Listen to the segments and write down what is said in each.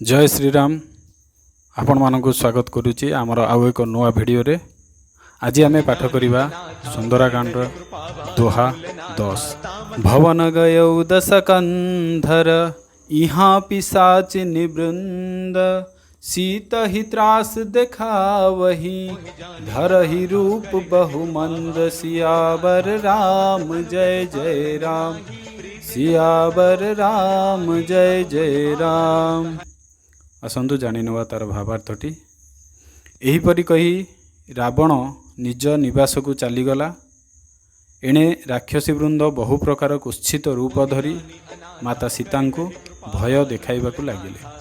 जय श्रीराम आपण मानक स्वागत करुच्ची आमर आउ एक नुआ भिडियो रे। आज आम पाठ करवा सुंदराकांड दोहा 10। भवन गयौ दश कंधर इहाँ पिशाच निवृंद सीत ही त्रास देखावही धरहि रूप बहुमंद सियावर राम जय जय राम सियावर राम जय जय राम। आसतु जाणीनवा तार भावार्थटी। एहीपरि कही रावण निज निवास को चलीगला। एणे राक्षसी वृंद बहु प्रकार कुत्सित रूप धरी माता सीता को भय देखाइबाकु लागिले।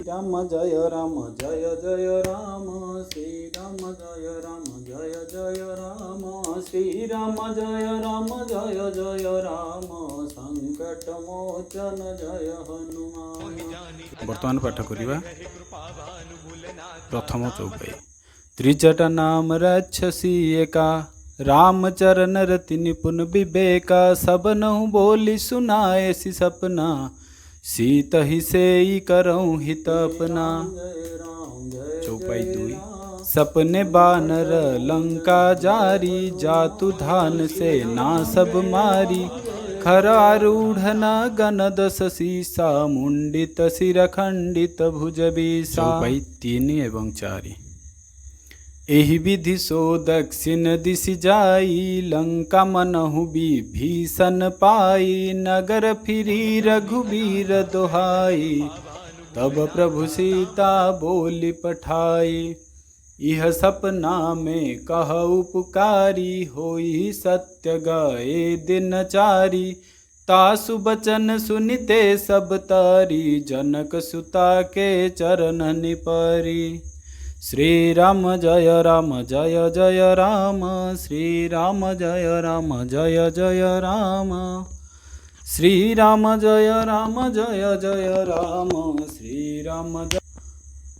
राम जय राम जय जय राम श्री राम जय राम जय जय राम श्री राम जय राम जय जय राम संकट मोचन जय हनुमान। वर्तमान पाठ करिबा प्रथम चौपाई। त्रिजटा नाम राक्षसी एका राम चरण रति निपुण विवेका सबनहु बोली सुनाए सी सपना सीत ही से करऊँ हित अपना। चौपाई 2। सपने बानर लंका जारी जातु धान से ना सब मारी खरारूढ़ न गण दस सीसा मुंडित सिर खंडित भुज बीसा। चौपाई 3 एवं 4। एहि विधि सो दक्षिण दिशि जाई लंका मनहु विभीषण पाई नगर फिरी रघुवीर दोहाई तब प्रभु सीता बोली पठाई यह सपना में कहु पुकारी होई सत्य गए दिन चारी तासु बचन सुनिते सब तारी जनक सुता के चरण निपरी। श्री राम जय जय राम श्री राम जय जय राम श्री राम जय जय राम श्री राम जय।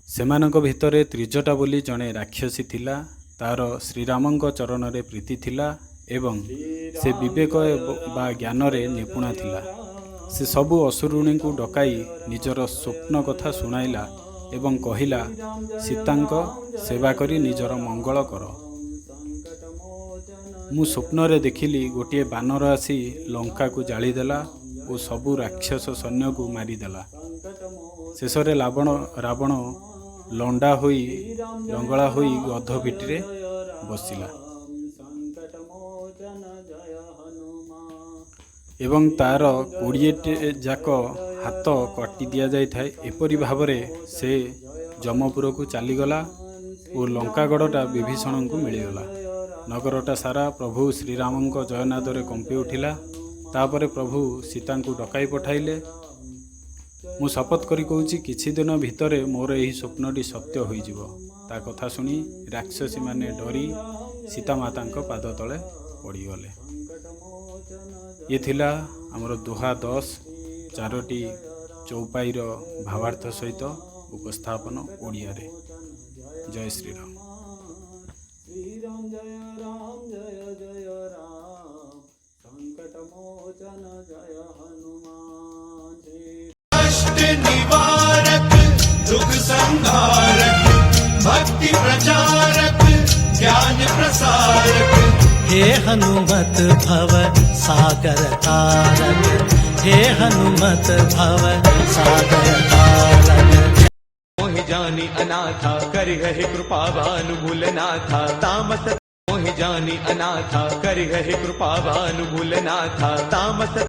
सेमानक भितरे त्रिजटा बोली जड़े राक्षसी थिला। तार श्रीरामंक चरण रे प्रीति थिला एवं से विवेक बा ज्ञान रे निपुणा थिला। से सबु असुरुणी को डकाई निजर स्वप्न कथा सुनाइला एवं कहिला सीतांक सेवा करी निजर मंगल कर। मु स्वप्न रे देखिली गोटे बानर आसी लंका को जालीदेला और सबु राक्षस सैन्य को मारिदेला। शेष रे रावण लंडा होई लंगड़ा होई गध पिटिरे बसिला एवं तार 20 जाक हाथ कटि दिया जाय थाए। एपरि भावरे से जमपुर को चलीगला और लंकागढ़टा विभीषण को मिलगला। नगरटा सारा प्रभु श्रीराम जयनाद रे कंपी उठिला। तापरे प्रभु सीता को डकाई पठाइले। मु शपथ करी कहूची किछि दिन भितरे मोर एही स्वप्नटी सत्य होई जिवो। ता कथा सुनी राक्षसी माने डरी सीता माता पाद तले पड़ीगले। ये थिला हमर दोहा 10 4टी चौपाईर भावार्थ सहित उपस्थापन ओडिया रे। जय श्रीराम। श्रीराम जय जय राम संकट मोचन जय हनुमान। कष्ट निवारक दुख संहारक भक्ति प्रचारक ज्ञान प्रसारक हे हनुमत भव सागर तारक हे हनुमत भव सागर तारक। मोहि जानी अनाथा करिहहि कृपा भानु भूलनाथा तामस मोहि जानी अनाथा करिहहि कृपा भानु भूलनाथा तामस।